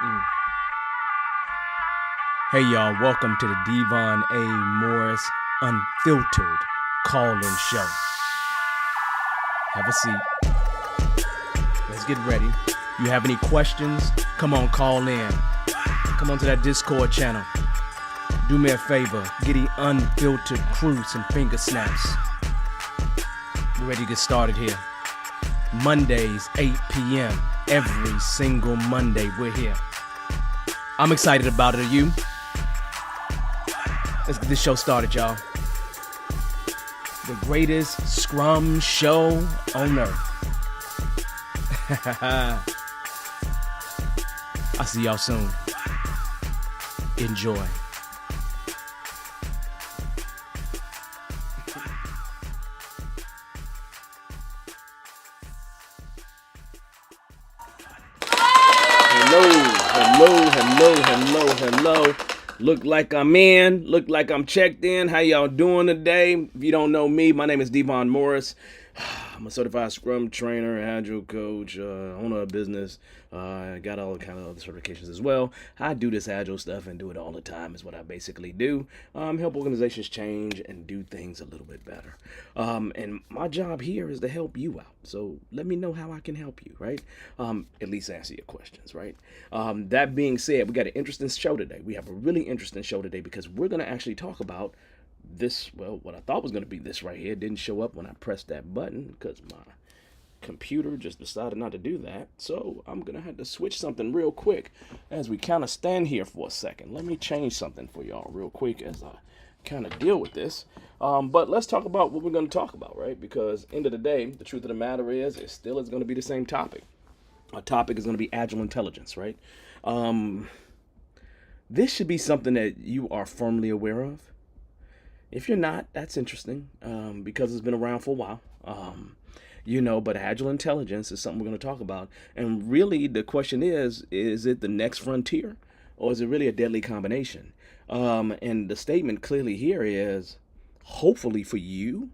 Mm. Hey y'all, welcome to the Devon A. Morris Unfiltered Call-In Show. Have a seat. Let's get ready. You have any questions? Come on, call in. Come on to that Discord channel. Do me a favor, get the unfiltered crew some finger snaps. We're ready to get started here. Mondays, 8 p.m. Every single Monday, we're here. I'm excited about it. Are you? Let's get this show started, y'all. The greatest Scrum show on earth. I'll see y'all soon. Enjoy. Hello. Look like I'm in. Look like I'm checked in. How y'all doing today? If you don't know me, my name is Devon Morris. I'm a certified Scrum trainer, Agile coach, owner of business. Got all kind of other certifications as well. I do this Agile stuff and do it all the time is what I basically do. Help organizations change and do things a little bit better. And my job here is to help you out. So let me know how I can help you, right? At least answer your questions, right? That being said, we got an interesting show today. We have a really interesting show today because we're going to actually talk about this, well, what I thought was going to be this right here didn't show up when I pressed that button because my computer just decided not to do that. So I'm going to have to switch something real quick as we kind of stand here for a second. Let me change something for y'all real quick as I kind of deal with this. But let's talk about what we're going to talk about, right? Because end of the day, the truth of the matter is it still is going to be the same topic. Our topic is going to be Agile Intelligence, right? This should be something that you are firmly aware of. If you're not, that's interesting because it's been around for a while. But Agile Intelligence is something we're going to talk about. And really, the question is it the next frontier or is it really a deadly combination? And the statement clearly here is hopefully for you,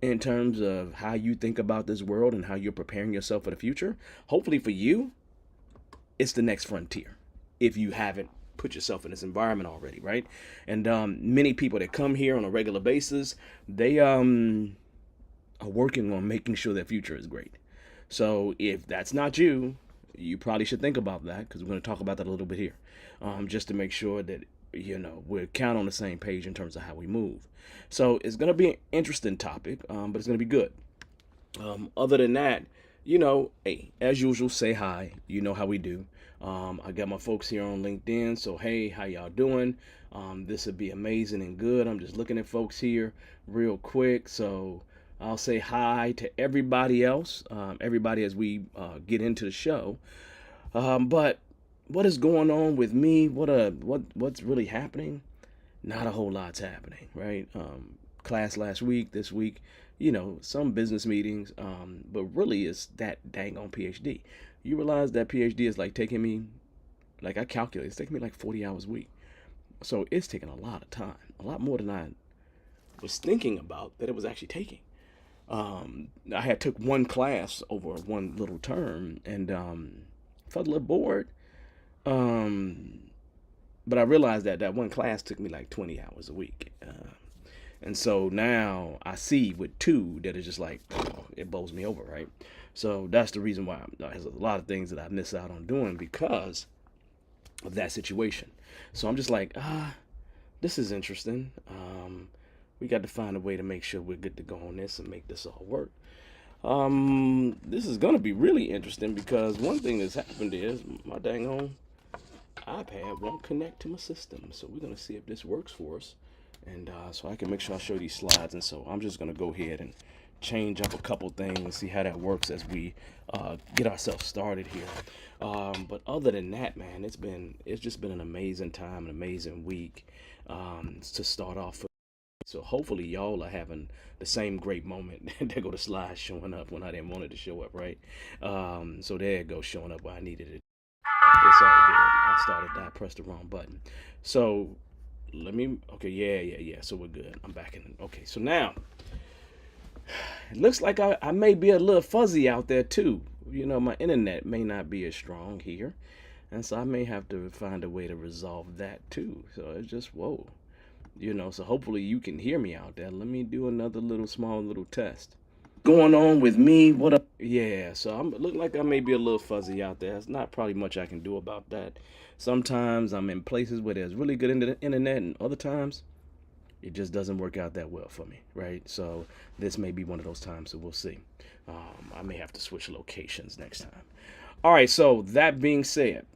in terms of how you think about this world and how you're preparing yourself for the future, hopefully for you, it's the next frontier if you haven't put yourself in this environment already, right? And many people that come here on a regular basis, they are working on making sure their future is great. So if that's not you, you probably should think about that because we're going to talk about that a little bit here, just to make sure that we're count on the same page in terms of how we move. So it's going to be an interesting topic, but it's going to be good. Other than that, hey, as usual, say hi. You know how we do. I got my folks here on LinkedIn, so hey, how y'all doing? This would be amazing and good. I'm just looking at folks here real quick, so I'll say hi to everybody else, everybody as we get into the show. But what is going on with me? What's really happening? Not a whole lot's happening, right? Class last week, this week, some business meetings, but really it's that dang on PhD. You realize that PhD is like taking me, like I calculate, it's taking me like 40 hours a week. So it's taking a lot of time, a lot more than I was thinking about that it was actually taking. I had took one class over one little term and felt a little bored. Um, but I realized that that one class took me like 20 hours a week. And so now I see with two that it's just like, it bowls me over, right? So that's the reason why there's a lot of things that I miss out on doing because of that situation. So I'm just like, this is interesting. We got to find a way to make sure we're good to go on this and make this all work. This is going to be really interesting because one thing that's happened is my dang on iPad won't connect to my system. So we're going to see if this works for us. And so I can make sure I show these slides. And so I'm just going to go ahead and change up a couple things and see how that works as we get ourselves started here. But other than that, man, it's just been an amazing time, an amazing week to start off with. So hopefully y'all are having the same great moment. There go the slides showing up when I didn't want it to show up, right? So there it goes showing up where I needed it. It's all good. I pressed the wrong button. So okay, yeah. So we're good. I'm back in. Okay, so now it looks like I may be a little fuzzy out there too. My internet may not be as strong here. And so I may have to find a way to resolve that too. So it's just, whoa. So hopefully you can hear me out there. Let me do another little small little test. Going on with me? What up? Yeah, so I'm look like I may be a little fuzzy out there. There's not probably much I can do about that. Sometimes I'm in places where there's really good internet, and other times it just doesn't work out that well for me, right? So this may be one of those times, so we'll see. I may have to switch locations next time. All right, so that being said,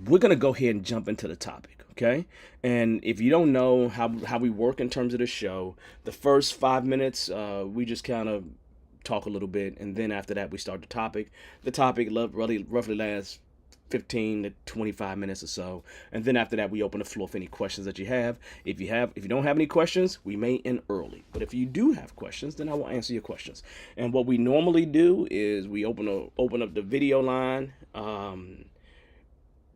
we're going to go ahead and jump into the topic, okay? And if you don't know how we work in terms of the show, the first 5 minutes, we just kind of talk a little bit, and then after that, we start the topic. The topic roughly lasts 15 to 25 minutes or so, and then after that we open the floor for any questions that you have. If you don't have any questions, we may end early, but if you do have questions, then I will answer your questions. And what we normally do is we open up the video line.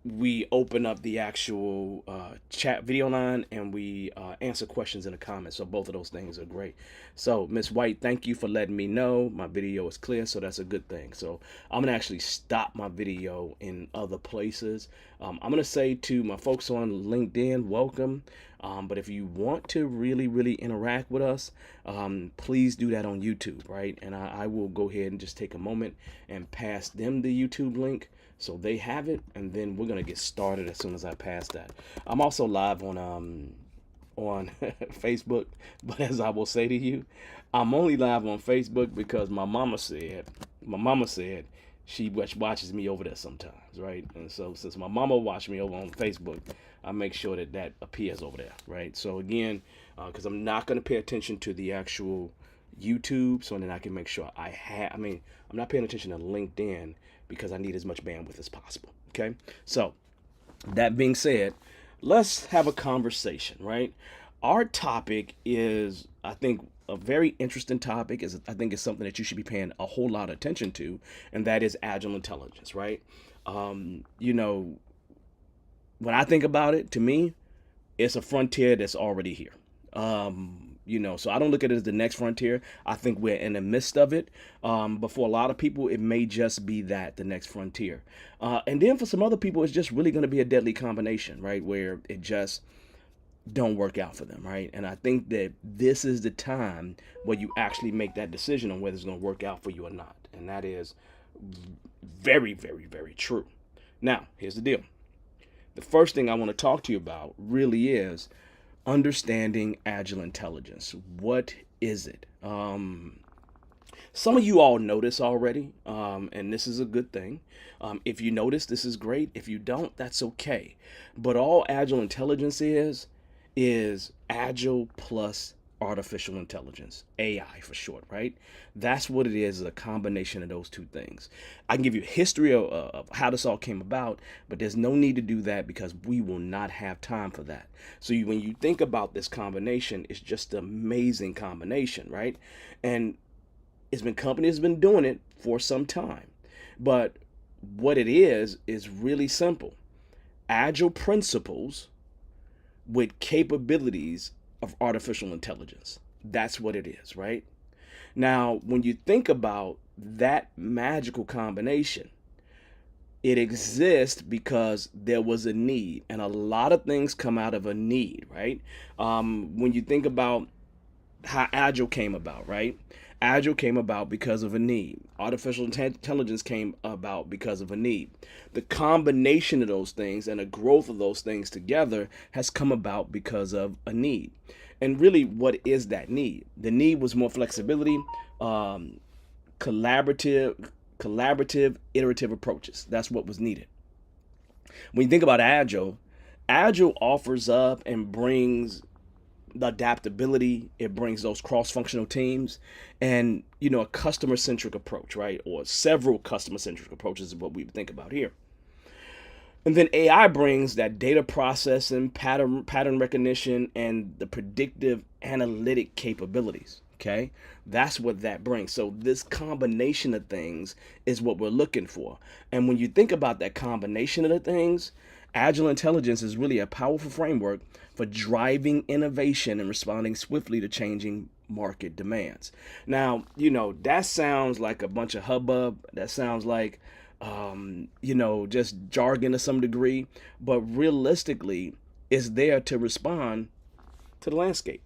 We open up the actual chat video line, and we answer questions in the comments. So both of those things are great. So Miss White, thank you for letting me know my video is clear, so that's a good thing. So I'm gonna actually stop my video in other places. I'm gonna say to my folks on LinkedIn, welcome. But if you want to really interact with us, please do that on YouTube, right? And I will go ahead and just take a moment and pass them the YouTube link, so they have it, and then we're gonna get started as soon as I pass that. I'm also live on Facebook, but as I will say to you, I'm only live on Facebook because my mama said she watches me over there sometimes, right? And so since my mama watched me over on Facebook, I make sure that appears over there, right? So again, because I'm not gonna pay attention to the actual YouTube, so then I can make sure I'm not paying attention to LinkedIn because I need as much bandwidth as possible. Okay, so that being said, let's have a conversation, right? Our topic is, I think, a very interesting topic. I think it's something that you should be paying a whole lot of attention to, and that is Agile Intelligence, right? You know, when I think about it, to me, it's a frontier that's already here. So I don't look at it as the next frontier. I think we're in the midst of it. But for a lot of people, it may just be the next frontier. And then for some other people, it's just really going to be a deadly combination, right? Where it just don't work out for them, right? And I think that this is the time where you actually make that decision on whether it's going to work out for you or not. And that is very true. Now, here's the deal. The first thing I want to talk to you about really is understanding Agile Intelligence. What is it? Some of you all know this already, and this is a good thing. If you notice, this is great. If you don't, that's okay. But all Agile Intelligence is Agile plus artificial intelligence, AI for short, right? That's what it is a combination of those two things. I can give you a history of how this all came about, but there's no need to do that because we will not have time for that. So when you think about this combination, it's just an amazing combination, right? And companies been doing it for some time. But what it is really simple. Agile principles with capabilities of artificial intelligence. That's what it is, right? Now, when you think about that magical combination, it exists because there was a need, and a lot of things come out of a need, right? When you think about how Agile came about, right? Agile came about because of a need. Artificial intelligence came about because of a need. The combination of those things and the growth of those things together has come about because of a need. And really, what is that need? The need was more flexibility, collaborative, iterative approaches. That's what was needed. When you think about Agile, Agile offers up and brings the adaptability. It brings those cross-functional teams, and a customer-centric approach, right? Or several customer-centric approaches is what we think about here. And then AI brings that data processing, pattern recognition, and the predictive analytic capabilities. Okay, that's what that brings. So this combination of things is what we're looking for. And when you think about that combination of the things, Agile Intelligence is really a powerful framework for driving innovation and responding swiftly to changing market demands. Now, that sounds like a bunch of hubbub. That sounds like just jargon to some degree, but realistically, it's there to respond to the landscape,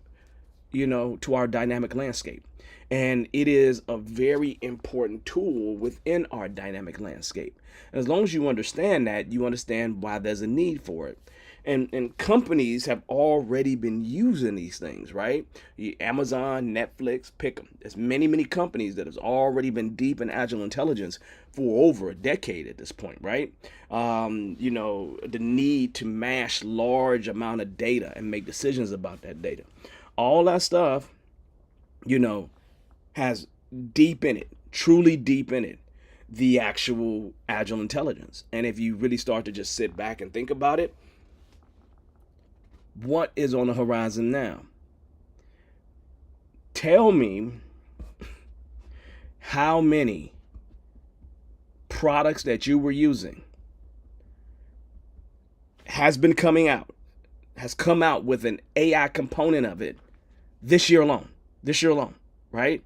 to our dynamic landscape. And it is a very important tool within our dynamic landscape. And as long as you understand that, you understand why there's a need for it. And companies have already been using these things, right? Amazon, Netflix, pick them. There's many companies that has already been deep in agile intelligence for over a decade at this point, right? The need to mash large amount of data and make decisions about that data. All that stuff, you know, has deep in it, truly deep in it, the actual agile intelligence. And if you really start to just sit back and think about it, what is on the horizon now? Tell me how many products that you were using has come out with an AI component of it this year alone. Right?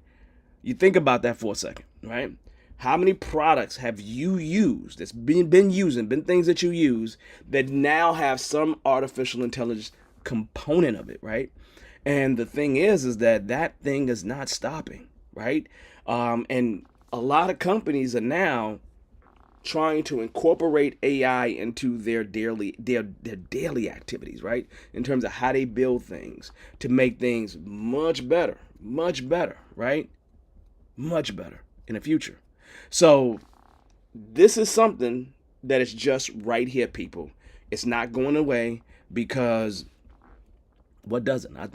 You think about that for a second, right? How many products have you used that's been things that you use that now have some artificial intelligence component of it, right? And the thing is that thing is not stopping, right? And a lot of companies are now trying to incorporate AI into their daily activities, right? In terms of how they build things to make things much better, right? Much better in the future. So this is something that is just right here, people. It's not going away because what doesn't? I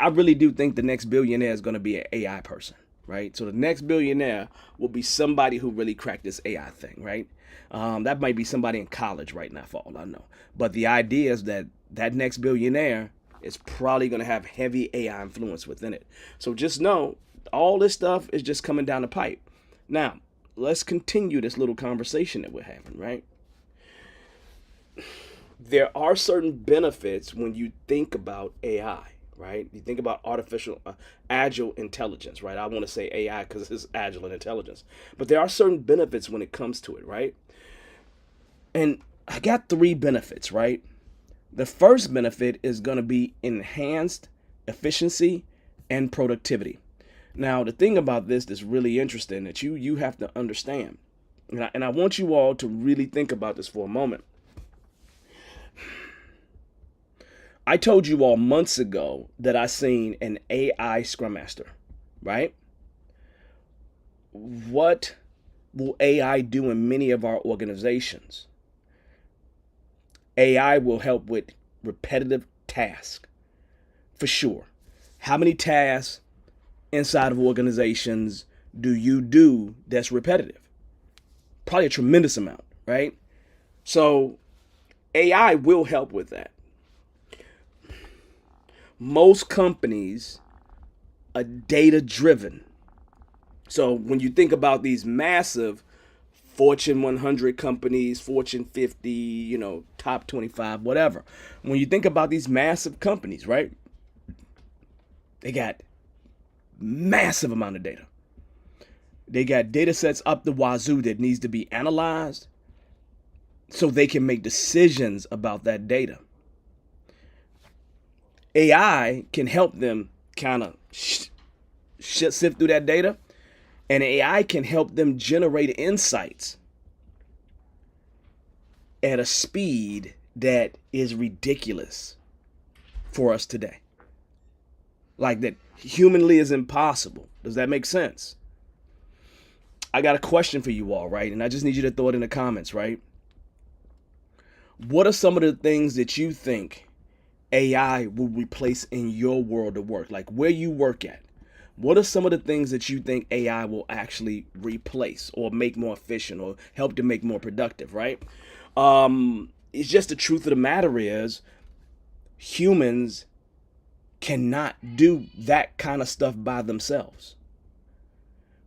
really do think the next billionaire is going to be an AI person, right? So the next billionaire will be somebody who really cracked this AI thing, right? That might be somebody in college right now, for all I know. But the idea is that next billionaire is probably going to have heavy AI influence within it. So just know all this stuff is just coming down the pipe. Now, let's continue this little conversation that we're having, right? There are certain benefits when you think about AI, right? You think about agile intelligence, right? I want to say AI because it's agile and intelligence. But there are certain benefits when it comes to it, right? And I got 3 benefits, right? The first benefit is going to be enhanced efficiency and productivity. Now, the thing about this that's really interesting that you have to understand, and I want you all to really think about this for a moment. I told you all months ago that I seen an AI Scrum Master, right? What will AI do in many of our organizations? AI will help with repetitive tasks, for sure. How many tasks inside of organizations do you do that's repetitive? Probably a tremendous amount, right? So AI will help with that. Most companies are data driven. So when you think about these massive Fortune 100 companies, Fortune 50, top 25, whatever. When you think about these massive companies, right? They got massive amount of data. They got data sets up the wazoo that needs to be analyzed so they can make decisions about that data. AI can help them kind of sift through that data, and AI can help them generate insights at a speed that is ridiculous for us today. Like that humanly is impossible. Does that make sense? I got a question for you all, right? And I just need you to throw it in the comments, right? What are some of the things that you think AI will replace in your world of work, like where you work at? What are some of the things that you think AI will actually replace or make more efficient or help to make more productive, right? It's just the truth of the matter is humans cannot do that kind of stuff by themselves.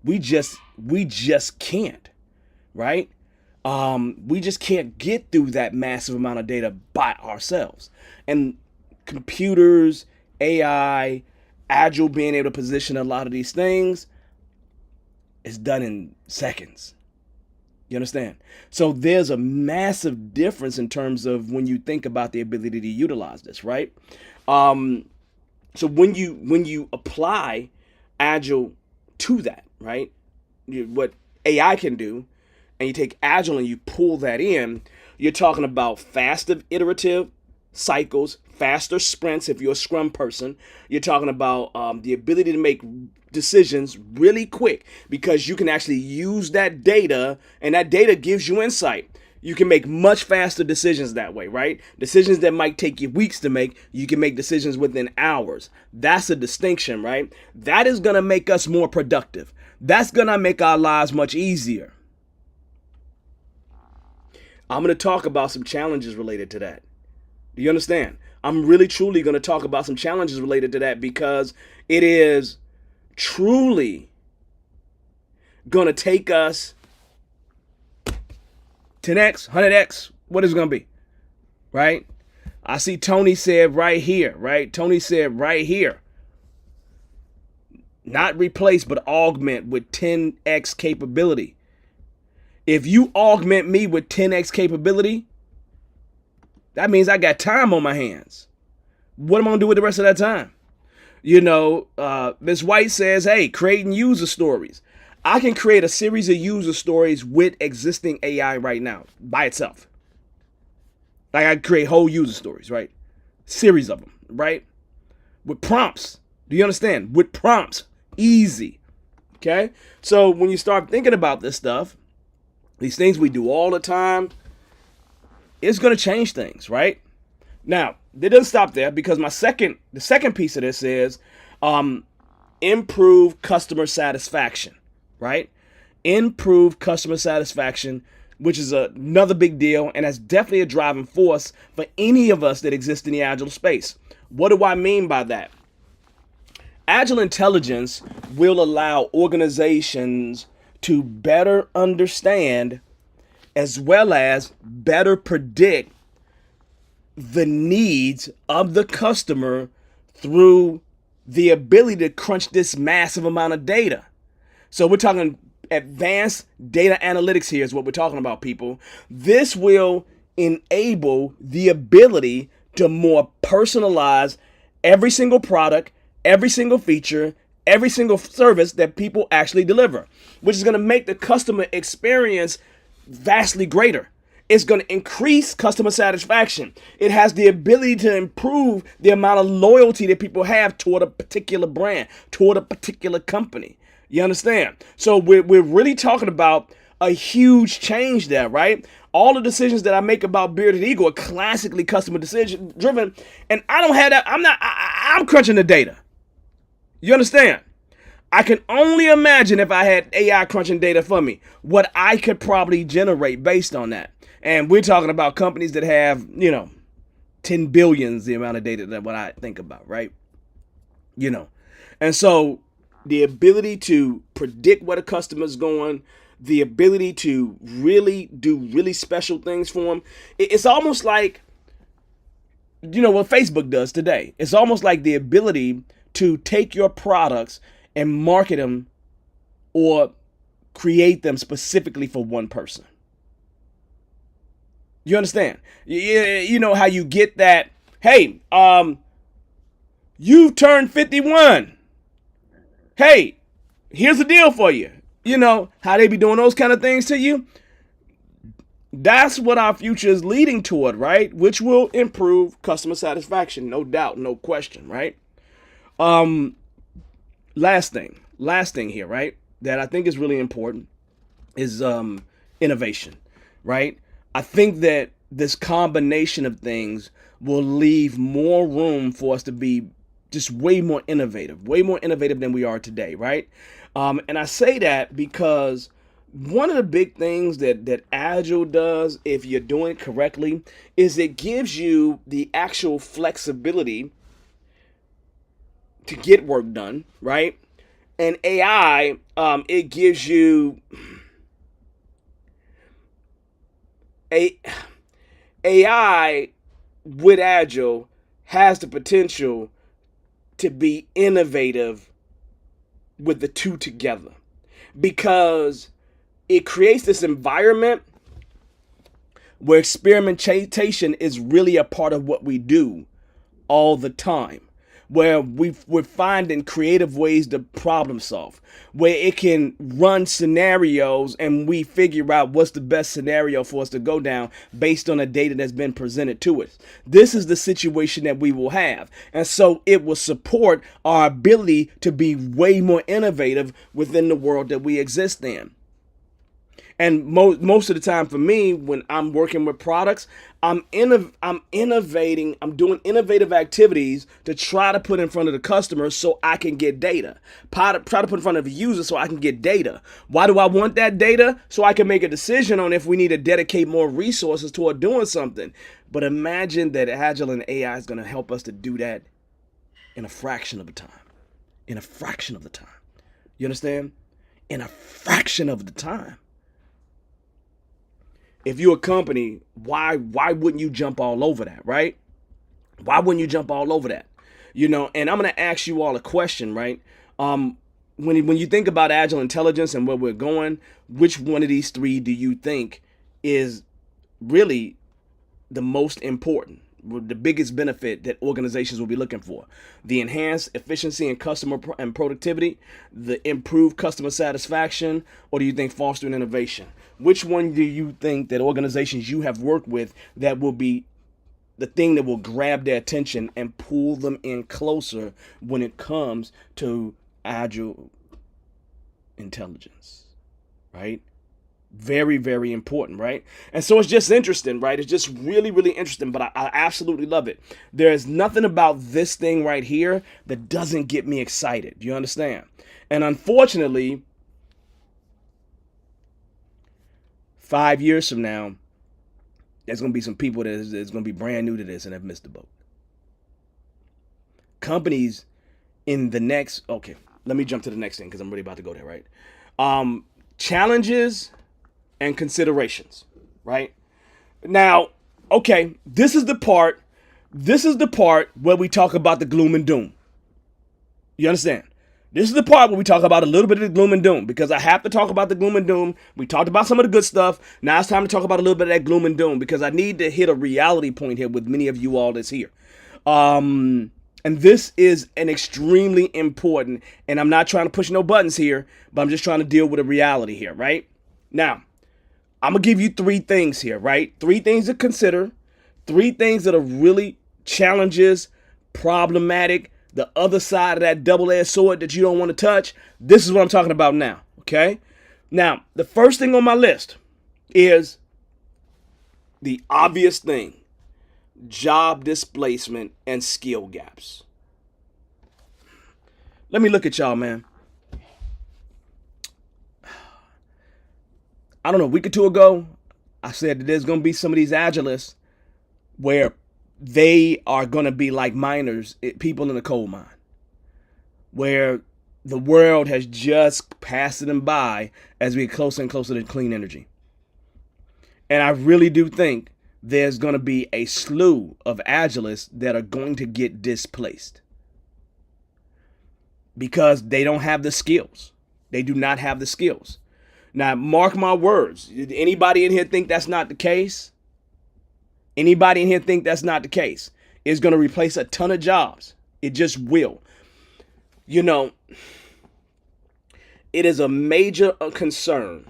We just can't, right? We just can't get through that massive amount of data by ourselves. And computers, AI, Agile being able to position a lot of these things is done in seconds. You understand? So there's a massive difference in terms of when you think about the ability to utilize this, right? Um, so when you apply Agile to that, right? What AI can do, and you take Agile and you pull that in, you're talking about faster iterative cycles, faster sprints if you're a Scrum person. You're talking about the ability to make decisions really quick because you can actually use that data, and that data gives you insight. You can make much faster decisions that way, right? Decisions that might take you weeks to make, you can make decisions within hours. That's a distinction, right? That is going to make us more productive. That's going to make our lives much easier. I'm going to talk about some challenges related to that. Do you understand? I'm really truly going to talk about some challenges related to that because it is truly going to take us 10x, 100x. What is it going to be? Right? I see Tony said right here, right? Tony said right here. Not replace, but augment with 10x capability. If you augment me with 10x capability, that means I got time on my hands. What am I going to do with the rest of that time? Ms. White says, hey, creating user stories. I can create a series of user stories with existing AI right now by itself. Like I create whole user stories, right? Series of them, right? With prompts. Do you understand? With prompts. Easy. Okay? So when you start thinking about this stuff, these things we do all the time, it's going to change things, right? Now, it doesn't stop there because the second piece of this is improve customer satisfaction, right? Improve customer satisfaction, which is another big deal, and that's definitely a driving force for any of us that exist in the Agile space. What do I mean by that? Agile Intelligence will allow organizations to better understand as well as better predict the needs of the customer through the ability to crunch this massive amount of data. So we're talking advanced data analytics here is what we're talking about, people. This will enable the ability to more personalize every single product, every single feature, every single service that people actually deliver, which is going to make the customer experience vastly greater. It's going to increase customer satisfaction. It has the ability to improve the amount of loyalty that people have toward a particular brand, toward a particular company. You understand? So we're really talking about a huge change there, right? All the decisions that I make about Bearded Eagle are classically customer decision driven, and I don't have that. I'm crunching the data. You understand? I can only imagine if I had AI crunching data for me, what I could probably generate based on that. And we're talking about companies that have, 10 billions, the amount of data that what I think about, right? And so the ability to predict where the customer's going, the ability to really do really special things for them, it's almost like, what Facebook does today. It's almost like the ability to take your products and market them or create them specifically for one person. You understand? You know how you get that, hey, you turned 51. Hey, here's a deal for you. You know how they be doing those kind of things to you? That's what our future is leading toward, right? Which will improve customer satisfaction, no doubt, no question, right? Last thing here, right? That I think is really important is innovation, right? I think that this combination of things will leave more room for us to be just way more innovative than we are today, right? And I say that because one of the big things that Agile does, if you're doing it correctly, is it gives you the actual flexibility to get work done, right? And AI, it gives you AI with Agile has the potential to be innovative with the two together, because it creates this environment where experimentation is really a part of what we do all the time, where we're finding creative ways to problem solve, where it can run scenarios and we figure out what's the best scenario for us to go down based on the data that's been presented to us. This is the situation that we will have. And so it will support our ability to be way more innovative within the world that we exist in. And most of the time for me, when I'm working with products, I'm innovating. I'm doing innovative activities to try to put in front of the customer so I can get data. Try to put in front of the user so I can get data. Why do I want that data? So I can make a decision on if we need to dedicate more resources toward doing something. But imagine that Agile and AI is going to help us to do that in a fraction of the time. In a fraction of the time. You understand? In a fraction of the time. If you're a company, why wouldn't you jump all over that, right? Why wouldn't you jump all over that? You know, and I'm going to ask you all a question, right? When you think about Agile Intelligence and where we're going, which one of these three do you think is really the most important, the biggest benefit that organizations will be looking for? The enhanced efficiency and customer and productivity, the improved customer satisfaction, or do you think fostering innovation? Which one do you think that organizations you have worked with that will be the thing that will grab their attention and pull them in closer when it comes to Agile Intelligence, right? Very, very important, right? And so it's just interesting, right? It's just really, really interesting, but I absolutely love it. There's nothing about this thing right here that doesn't get me excited. Do you understand? And unfortunately, 5 years from now, there's going to be some people that is going to be brand new to this and have missed the boat. Companies in the next, okay, let me jump to the next thing because I'm really about to go there, right? Challenges and considerations, right? Now, okay, this is the part where we talk about the gloom and doom. You understand? This is the part where we talk about a little bit of the gloom and doom, because I have to talk about the gloom and doom. We talked about some of the good stuff. Now it's time to talk about a little bit of that gloom and doom, because I need to hit a reality point here with many of you all that's here. And this is an extremely important, and I'm not trying to push no buttons here, but I'm just trying to deal with a reality here, right? Now, I'm going to give you three things here, right? Three things to consider, three things that are really challenges, problematic, the other side of that double-edged sword that you don't want to touch. This is what I'm talking about now, okay? Now, the first thing on my list is the obvious thing: job displacement and skill gaps. Let me look at y'all, man. I don't know, a week or two ago, I said that there's going to be some of these agilists where they are going to be like miners, people in a coal mine, where the world has just passed them by as we get closer and closer to clean energy. And I really do think there's going to be a slew of agilists that are going to get displaced because they don't have the skills. They do not have the skills. Now, mark my words. Anybody in here think that's not the case? Anybody in here think that's not the case? It's going to replace a ton of jobs. It just will. You know, it is a major concern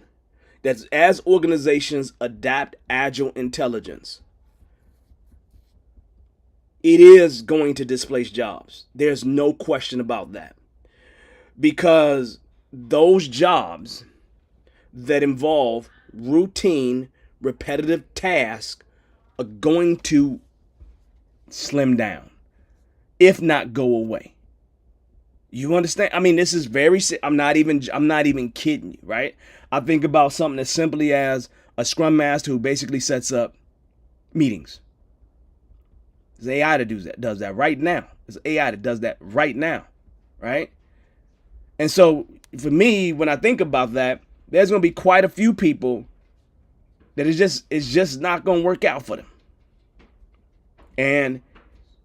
that as organizations adapt Agile Intelligence, it is going to displace jobs. There's no question about that. Because those jobs that involve routine, repetitive tasks are going to slim down, if not go away. You understand? I mean, this is very, I'm not even kidding you, right? I think about something as simply as a scrum master who basically sets up meetings. There's AI that does that right now. There's AI that does that right now, right? And so for me, when I think about that, there's going to be quite a few people that it's just not going to work out for them. And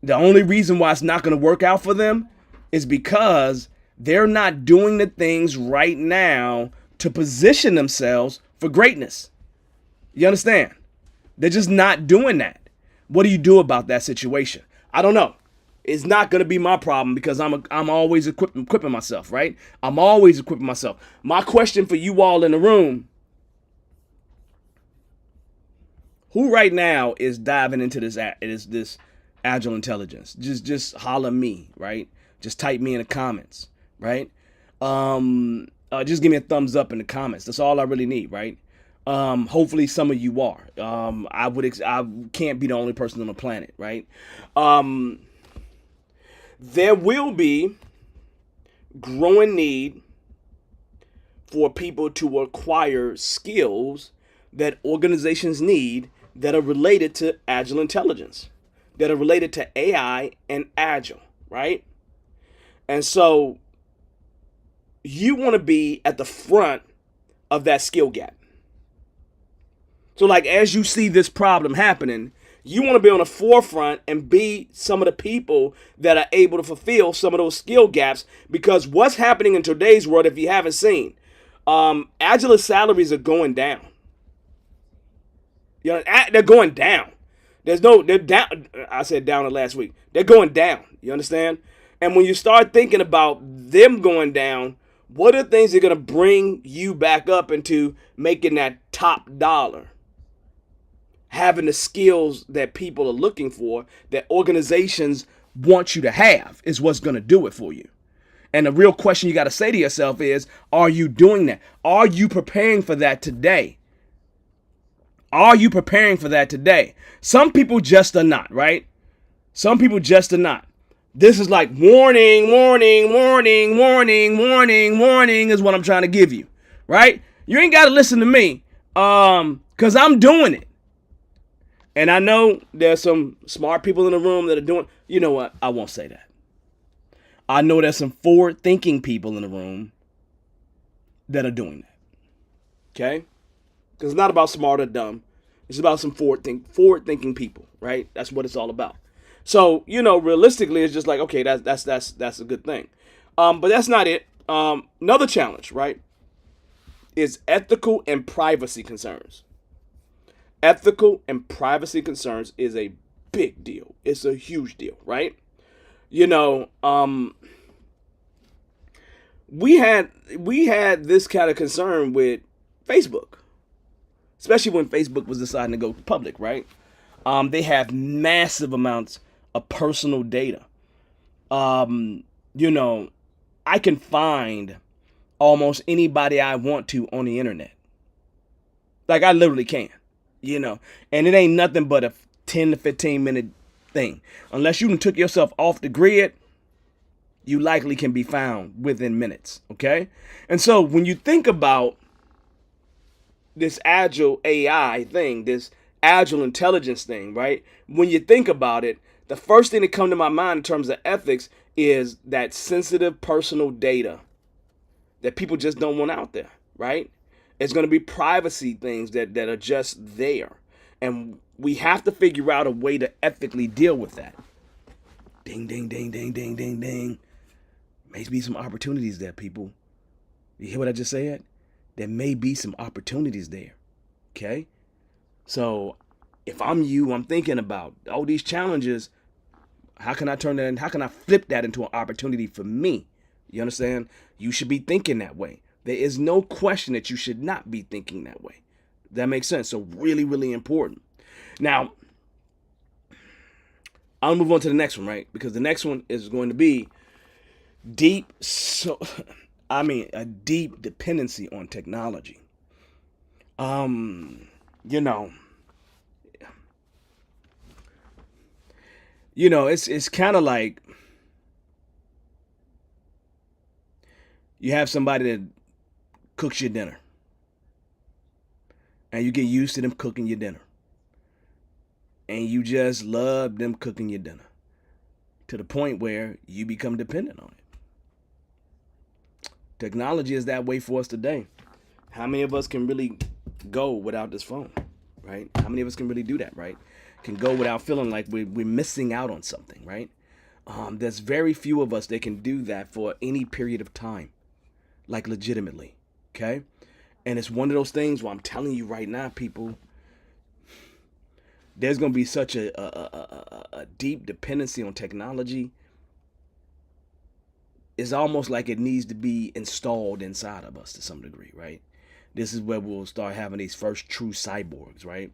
the only reason why it's not going to work out for them is because they're not doing the things right now to position themselves for greatness. You understand? They're just not doing that. What do you do about that situation? I don't know. It's not going to be my problem because I'm always equipping myself, right? I'm always equipping myself. My question for you all in the room, who right now is diving into this Agile Intelligence? Just holler me, right? Just type me in the comments, right? Just give me a thumbs up in the comments. That's all I really need, right? Hopefully some of you are. I can't be the only person on the planet, right? There will be growing need for people to acquire skills that organizations need that are related to Agile Intelligence, that are related to AI and Agile, right? And so you want to be at the front of that skill gap. So like as you see this problem happening, you want to be on the forefront and be some of the people that are able to fulfill some of those skill gaps, because what's happening in today's world, if you haven't seen, Agile salaries are going down. You know, they're going down. They're down. I said down last week. They're going down. You understand? And when you start thinking about them going down, what are the things that are going to bring you back up into making that top dollar? Having the skills that people are looking for, that organizations want you to have, is what's going to do it for you. And the real question you got to say to yourself is, are you doing that? Are you preparing for that today? Are you preparing for that today? Some people just are not, right? Some people just are not. This is like warning, warning, warning, warning, warning, warning is what I'm trying to give you, right? You ain't got to listen to me, because I'm doing it. And I know there's some smart people in the room that are doing, you know what? I won't say that. I know there's some forward-thinking people in the room that are doing that. Okay? Because it's not about smart or dumb. It's about some forward-thinking people, right? That's what it's all about. So, realistically, it's just like, okay, that's a good thing. But that's not it. Another challenge, right, is ethical and privacy concerns. Ethical and privacy concerns is a big deal. It's a huge deal, right? We had this kind of concern with Facebook, especially when Facebook was deciding to go public, right? They have massive amounts of personal data. I can find almost anybody I want to on the internet. Like I literally can. And it ain't nothing but a 10 to 15 minute thing. Unless you took yourself off the grid, you likely can be found within minutes, okay? And so when you think about this Agile AI thing, this Agile Intelligence thing, right? When you think about it, the first thing that comes to my mind in terms of ethics is that sensitive personal data that people just don't want out there, right? It's going to be privacy things that are just there. And we have to figure out a way to ethically deal with that. Ding, ding, ding, ding, ding, ding, ding. May be some opportunities there, people. You hear what I just said? There may be some opportunities there. Okay? So if I'm you, I'm thinking about all these challenges. How can I turn that in? How can I flip that into an opportunity for me? You understand? You should be thinking that way. There is no question that you should not be thinking that way. That makes sense. So really, really important. Now, I'll move on to the next one, right? Because the next one is going to be a deep dependency on technology. It's kind of like you have somebody that cooks your dinner, and you get used to them cooking your dinner, and you just love them cooking your dinner to the point where you become dependent on it. Technology is that way for us today. How many of us can really go without this phone, right? How many of us can really do that, right? Can go without feeling like we're missing out on something, right? There's very few of us that can do that for any period of time, like legitimately, okay? And it's one of those things where I'm telling you right now, people, there's going to be such a deep dependency on technology. It's almost like it needs to be installed inside of us to some degree, right? This is where we'll start having these first true cyborgs, right?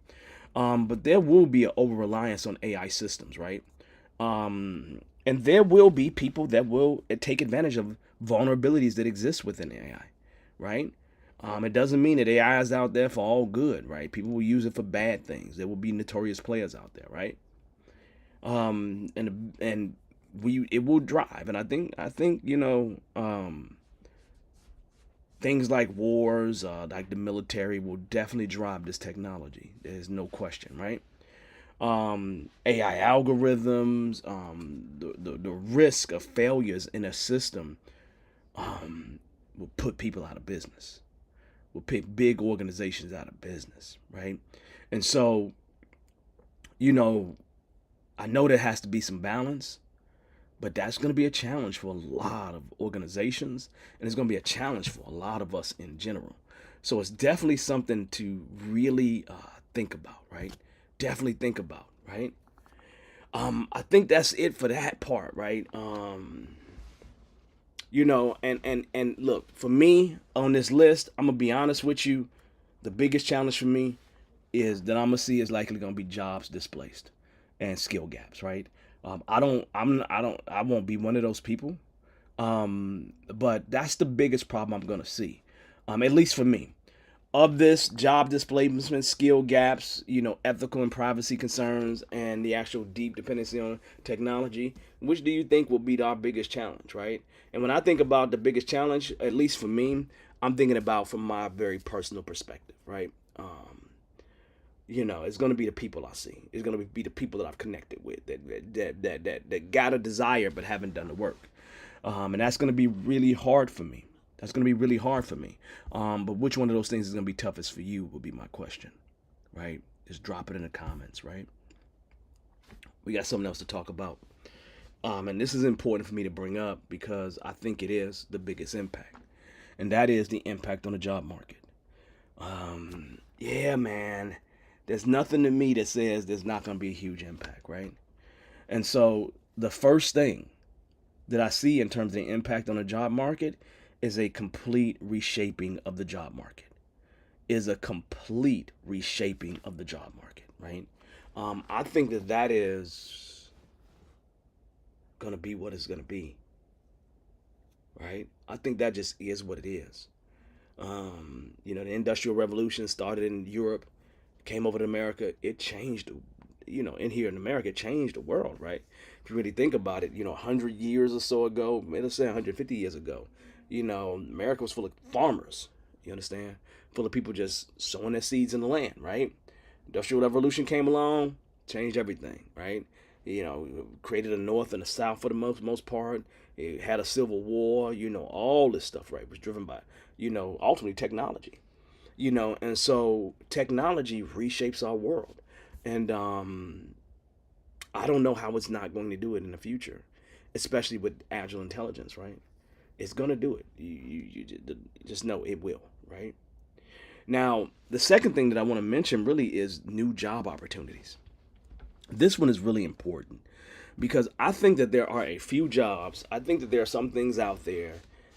But there will be an over reliance on AI systems, right? And there will be people that will take advantage of vulnerabilities that exist within AI, right? It doesn't mean that AI is out there for all good, right? People will use it for bad things. There will be notorious players out there, right? And we it will drive, and I think things like wars, like the military, will definitely drive this technology. There's no question, right? AI algorithms, the risk of failures in a system will put people out of business, will put big organizations out of business, right? And so, you know, I know there has to be some balance, but that's going to be a challenge for a lot of organizations, and it's going to be a challenge for a lot of us in general. So it's definitely something to really think about, right? Definitely think about, right? I think that's it for that part, right? And look, for me on this list, I'm gonna be honest with you. The biggest challenge for me is that I'm gonna see is likely gonna be jobs displaced and skill gaps, right? I won't be one of those people. But that's the biggest problem I'm gonna see, at least for me. Of this, job displacement, skill gaps, ethical and privacy concerns, and the actual deep dependency on technology, which do you think will be our biggest challenge, right? And when I think about the biggest challenge, at least for me, I'm thinking about from my very personal perspective, right? It's going to be the people I see. It's going to be the people that I've connected with that got a desire but haven't done the work, and that's going to be really hard for me. That's going to be really hard for me. But which one of those things is going to be toughest for you will be my question, right? Just drop it in the comments, right? We got something else to talk about. And this is important for me to bring up because I think it is the biggest impact. And that is the impact on the job market. Yeah, man. There's nothing to me that says there's not going to be a huge impact, right? And so the first thing that I see in terms of the impact on the job market is a complete reshaping of the job market. Is a complete reshaping of the job market, right? I think that is going to be what it's going to be, right? I think that just is what it is. The Industrial Revolution started in Europe, came over to America. It changed, in here in America, it changed the world, right? If you really think about it, 100 years or so ago, let's say 150 years ago, America was full of farmers. You understand? Full of people just sowing their seeds in the land, right? Industrial Revolution came along, changed everything, right? Created a North and a South for the most part. It had a civil war. All this stuff, right, was driven by, ultimately technology. And so technology reshapes our world, and I don't know how it's not going to do it in the future, especially with Agile Intelligence, right? It's going to do it. You just know it will, right? Now, the second thing that I want to mention really is new job opportunities. This one is really important because I think that there are a few jobs. I think that there are some things out there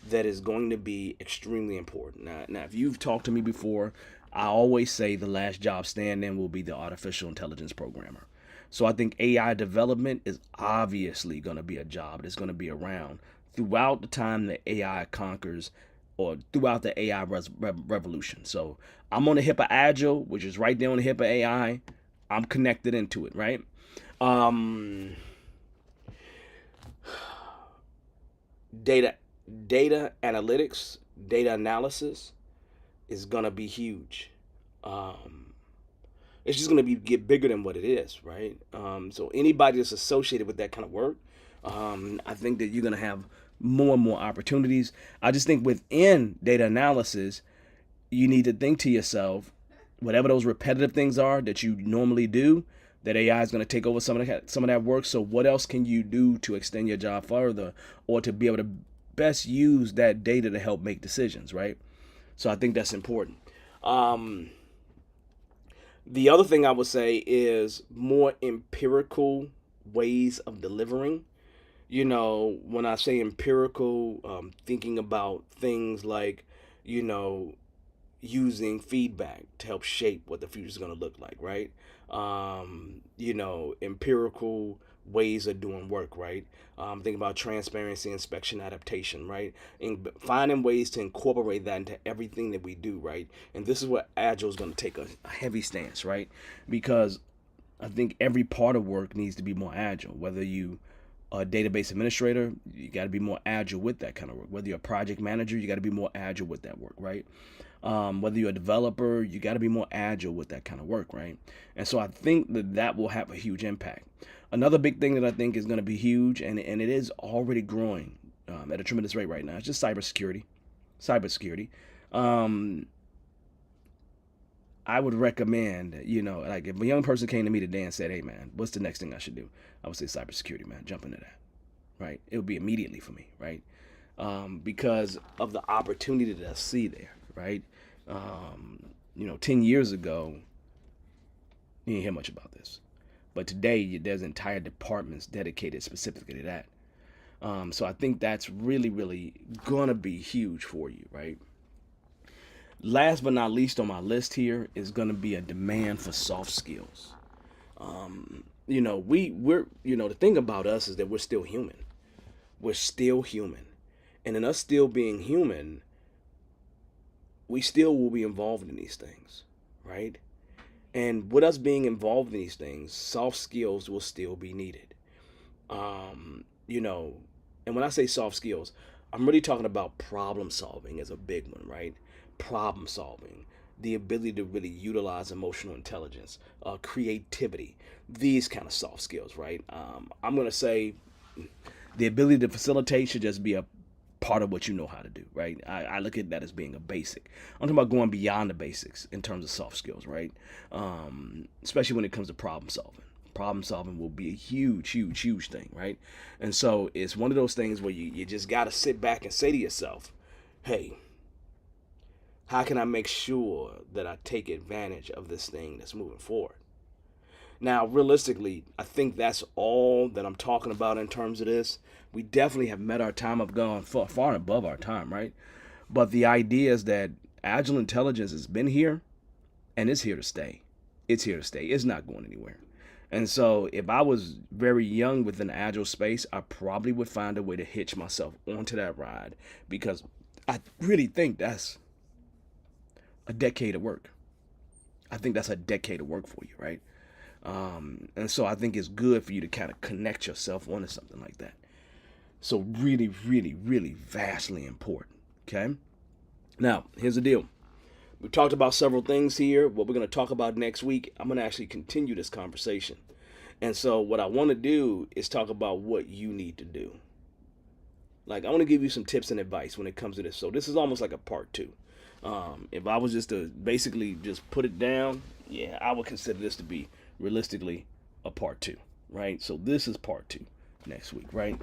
that is going to be extremely important. Now, if you've talked to me before, I always say the last job standing will be the artificial intelligence programmer. So I think AI development is obviously going to be a job that's going to be around throughout the time that AI conquers or throughout the AI revolution. So I'm on the hip of Agile, which is right there on the hip of AI. I'm connected into it, right? Um, data data analytics, data analysis is gonna be huge. Um, it's just gonna get bigger than what it is, right? So anybody that's associated with that kind of work, I think that you're gonna have more and more opportunities. I just think within data analysis, you need to think to yourself, whatever those repetitive things are that you normally do, that AI is going to take over some of that work. So what else can you do to extend your job further, or to be able to best use that data to help make decisions, right? So I think that's important. Um, the other thing I would say is more empirical ways of delivering. When I say empirical, thinking about things like, you know, using feedback to help shape what the future is going to look like, right? Empirical ways of doing work, right? Think about transparency, inspection, adaptation, right? And finding ways to incorporate that into everything that we do, right? And this is where Agile is going to take a heavy stance, right? Because I think every part of work needs to be more agile. Whether you a database administrator, you got to be more agile with that kind of work. Whether you're a project manager, you got to be more agile with that work, right? Whether you're a developer, you got to be more agile with that kind of work, right? And so I think that will have a huge impact. Another big thing that I think is going to be huge, and it is already growing at a tremendous rate right now, it's just cybersecurity. Cybersecurity. Um, I would recommend, like if a young person came to me today and said, "Hey, man, what's the next thing I should do?" I would say cybersecurity, man. Jump into that, right? It would be immediately for me, right? Because of the opportunity that I see there, right? 10 years ago, you didn't hear much about this. But today, there's entire departments dedicated specifically to that. So I think that's really, really going to be huge for you, right? Last but not least on my list here is going to be a demand for soft skills. The thing about us is that we're still human. We're still human. And in us still being human, we still will be involved in these things, right? And with us being involved in these things, soft skills will still be needed. Um, you know, and when I say soft skills, I'm really talking about problem solving as a big one, right? Problem solving, the ability to really utilize emotional intelligence, creativity, these kind of soft skills, right? I'm going to say the ability to facilitate should just be a part of what you know how to do, right? I look at that as being a basic. I'm talking about going beyond the basics in terms of soft skills, right? Especially when it comes to problem solving. Problem solving will be a huge, huge, huge thing, right? And so it's one of those things where you just got to sit back and say to yourself, hey, how can I make sure that I take advantage of this thing that's moving forward? Now, realistically, I think that's all that I'm talking about in terms of this. We definitely have met our time. I've gone far, far above our time, right? But the idea is that Agile Intelligence has been here and it's here to stay. It's here to stay. It's not going anywhere. And so, if I was very young within the Agile space, I probably would find a way to hitch myself onto that ride because I really think that's a decade of work. I think that's a decade of work for you, right? And so I think it's good for you to kind of connect yourself onto something like that. So really, really, really vastly important. Okay. Now, here's the deal. We've talked about several things here. What we're going to talk about next week, I'm going to actually continue this conversation. And so what I want to do is talk about what you need to do. Like, I want to give you some tips and advice when it comes to this. So this is almost like a part two. If I was just to basically just put it down, yeah, I would consider this to be realistically a part two, right? So this is part two next week, right?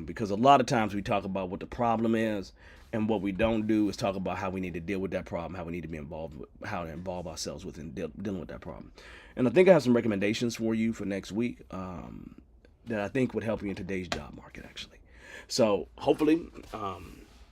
Because a lot of times we talk about what the problem is, and what we don't do is talk about how we need to deal with that problem, how we need to be involved, how to involve ourselves within dealing with that problem. And I think I have some recommendations for you for next week that I think would help you in today's job market, actually. So hopefully,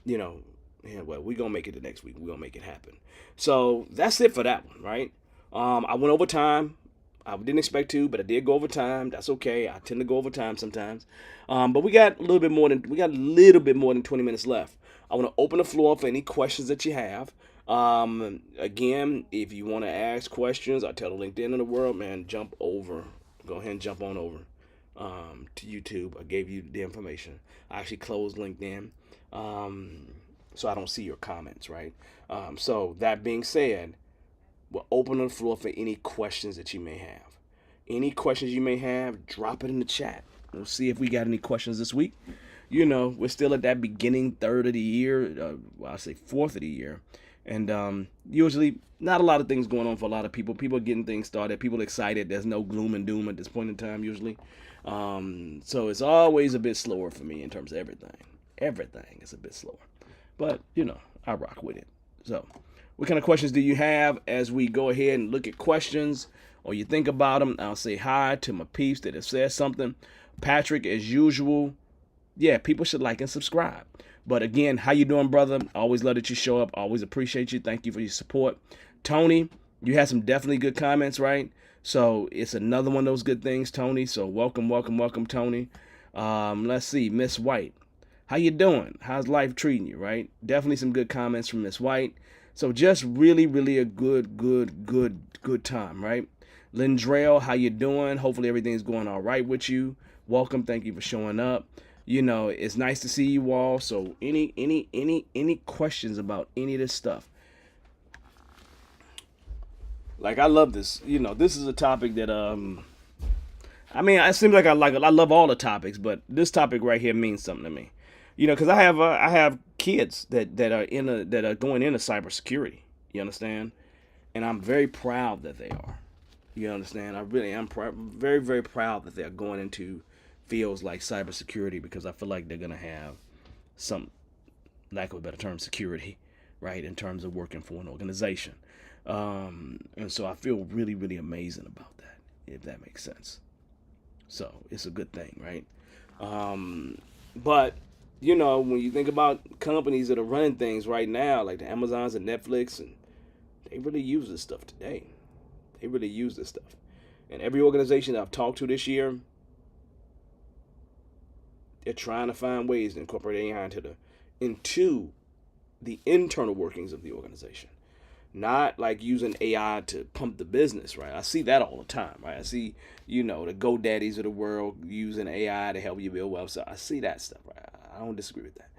you know, yeah, well, we're gonna make it the next week. We're gonna make it happen. So that's it for that one, right? I went over time. I didn't expect to, but I did go over time. That's okay. I tend to go over time sometimes. But we got a little bit more than 20 minutes left. I want to open the floor for any questions that you have. Again, if you want to ask questions, I tell the LinkedIn in the world, man, jump over. Go ahead and jump on over to YouTube. I gave you the information. I actually closed LinkedIn. So I don't see your comments, right? So that being said, we'll open the floor for any questions that you may have. Any questions you may have, drop it in the chat. We'll see if we got any questions this week. We're still at that beginning third of the year. I say fourth of the year. And usually not a lot of things going on for a lot of people. People are getting things started. People are excited. There's no gloom and doom at this point in time usually. So it's always a bit slower for me in terms of everything. Everything is a bit slower. But, I rock with it. So, what kind of questions do you have as we go ahead and look at questions or you think about them? I'll say hi to my peeps that have said something. Patrick, as usual, yeah, people should like and subscribe. But again, how you doing, brother? Always love that you show up. Always appreciate you. Thank you for your support. Tony, you had some definitely good comments, right? So it's another one of those good things, Tony. So welcome, welcome, welcome, Tony. Let's see, Miss White. How you doing? How's life treating you, right? Definitely some good comments from Miss White. So just really, really a good time, right? Lindrell, how you doing? Hopefully everything's going all right with you. Welcome. Thank you for showing up. It's nice to see you all. So any questions about any of this stuff? Like I love this. This is a topic that I mean, it seems like I love all the topics, but this topic right here means something to me. Because I have kids that are going into cybersecurity. You understand? And I'm very proud that they are. You understand? I really am very, very proud that they're going into fields like cybersecurity because I feel like they're gonna have some, lack of a better term, security, right, in terms of working for an organization. And so I feel really, really amazing about that, if that makes sense. So it's a good thing, right? But when you think about companies that are running things right now, like the Amazons and Netflix, and they really use this stuff today. They really use this stuff. And every organization that I've talked to this year, they're trying to find ways to incorporate AI into the internal workings of the organization. Not like using AI to pump the business, right? I see that all the time, right? I see, the GoDaddies of the world using AI to help you build websites. I see that stuff, right? I don't disagree with that.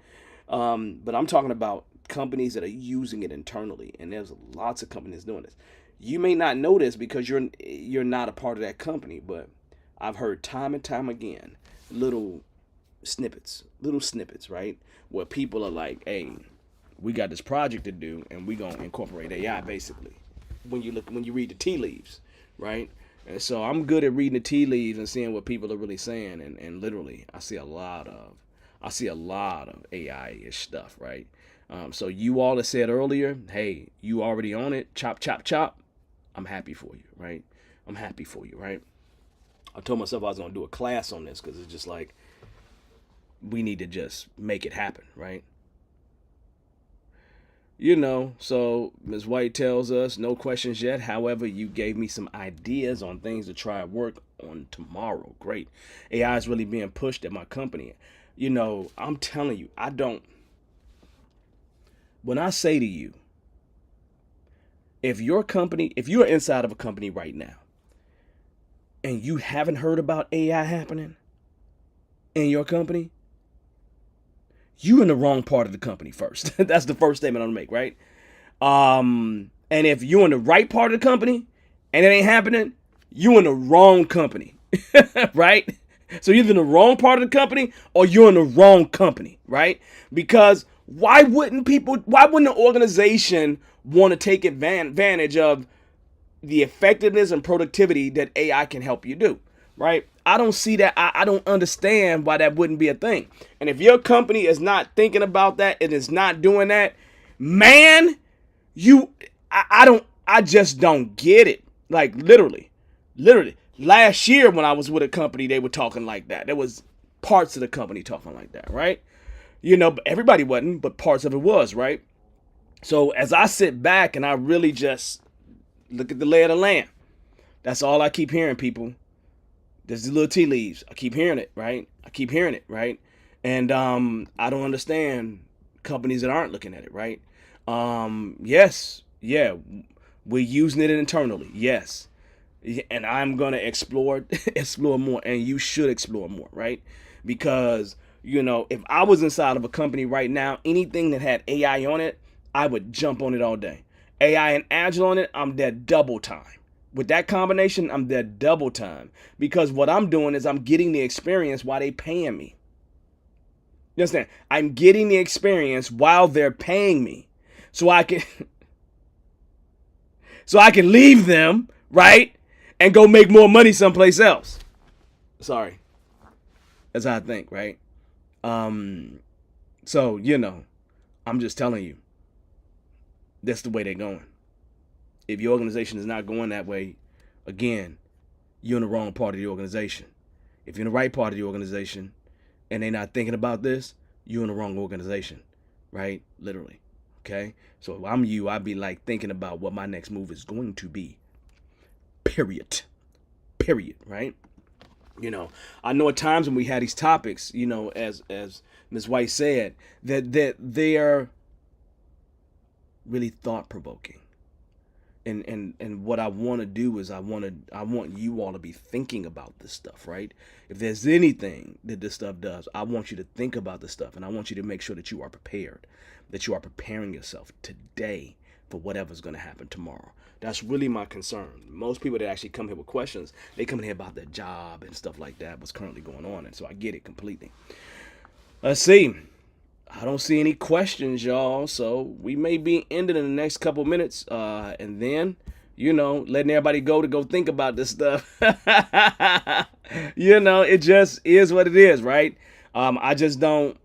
But I'm talking about companies that are using it internally, and there's lots of companies doing this. You may not know this because you're not a part of that company, but I've heard time and time again little snippets, right? Where people are like, hey, we got this project to do and we gonna incorporate AI basically. When you read the tea leaves, right? And so I'm good at reading the tea leaves and seeing what people are really saying, and literally I see a lot of AI-ish stuff, right? So you all have said earlier, hey, you already on it, chop, chop, chop. I'm happy for you, right? I'm happy for you, right? I told myself I was gonna do a class on this because it's just like we need to just make it happen, right? So Ms. White tells us, no questions yet. However, you gave me some ideas on things to try work on tomorrow. Great. AI is really being pushed at my company. I'm telling you, when I say to you, if you're inside of a company right now and you haven't heard about AI happening in your company, you in the wrong part of the company first. That's the first statement I'm gonna make, right? And if you in the right part of the company and it ain't happening, you in the wrong company, right? So you're in the wrong part of the company or you're in the wrong company, right? Because why wouldn't an organization want to take advantage of the effectiveness and productivity that AI can help you do, right? I don't see that. I don't understand why that wouldn't be a thing. And if your company is not thinking about that and is not doing that, man, I just don't get it. Like literally. Last year when I was with a company, they were talking like that. There was parts of the company talking like that, right? But everybody wasn't, but parts of it was, right? So as I sit back and I really just look at the lay of the land, that's all I keep hearing, people. There's the little tea leaves. I keep hearing it, right? And I don't understand companies that aren't looking at it, right? Yes, yeah, we're using it internally, yes, and I'm gonna explore more, and you should explore more, right? Because if I was inside of a company right now, anything that had AI on it, I would jump on it all day. AI and Agile on it, I'm there double time. With that combination, I'm there double time because what I'm doing is I'm getting the experience while they paying me. You understand? I'm getting the experience while they're paying me, so I can leave them, right, and go make more money someplace else. Sorry, that's how I think, right? So I'm just telling you, That's the way they're going. If your organization is not going that way, again, you're in the wrong part of the organization. If you're in the right part of the organization and they're not thinking about this, you're in the wrong organization, right? Literally. Okay? So if I'm you, I'd be like thinking about what my next move is going to be. Period. Period, right? I know at times when we had these topics, as Ms. White said, that they are really thought provoking. And what I want to do is I want you all to be thinking about this stuff, right? If there's anything that this stuff does, I want you to think about this stuff, and I want you to make sure that you are prepared, that you are preparing yourself today for whatever's going to happen tomorrow. That's really my concern. Most people that actually come here with questions, they come in here about their job and stuff like that, what's currently going on, and so I get it completely. Let's see. I don't see any questions, y'all. So we may be ending in the next couple minutes. And then, letting everybody to go think about this stuff. It just is what it is, right? I just don't.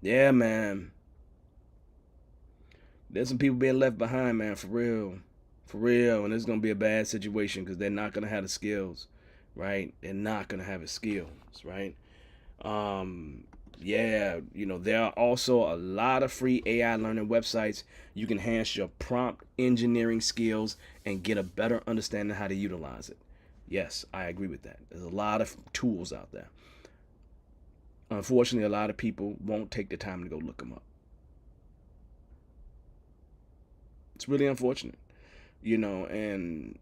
Yeah, man. There's some people being left behind, man, for real. For real. And it's going to be a bad situation because they're not going to have the skills, right? They're not going to have the skills, right? Yeah, there are also a lot of free AI learning websites. You can enhance your prompt engineering skills and get a better understanding of how to utilize it. Yes, I agree with that. There's a lot of tools out there. Unfortunately, a lot of people won't take the time to go look them up. It's really unfortunate, and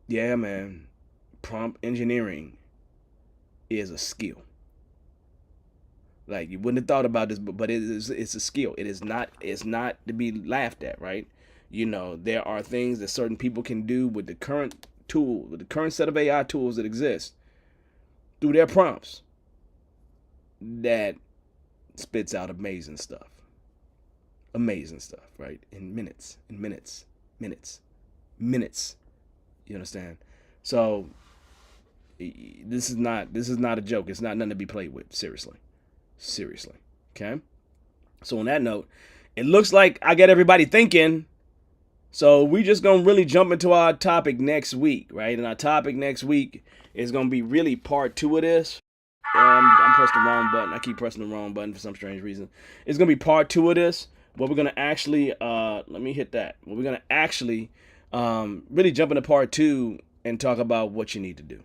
yeah, man, prompt engineering is a skill. Like, you wouldn't have thought about this, but it's a skill. It's not to be laughed at, right? There are things that certain people can do with the current set of AI tools that exist through their prompts that spits out amazing stuff. Amazing stuff, right? In minutes. You understand? So this is not a joke. It's not nothing to be played with, seriously. Okay? So on that note, it looks like I got everybody thinking. So we just going to really jump into our topic next week, right? And our topic next week is going to be really part 2 of this. I'm pressing the wrong button. I keep pressing the wrong button for some strange reason. It's going to be part 2 of this, where we're going to actually, let me hit that. Where we're going to actually really jump into part 2 and talk about what you need to do.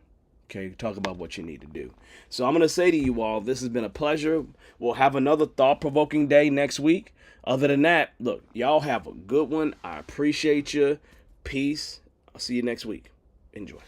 Okay, talk about what you need to do. So I'm going to say to you all, this has been a pleasure. We'll have another thought-provoking day next week. Other than that, look, y'all have a good one. I appreciate you. Peace. I'll see you next week. Enjoy.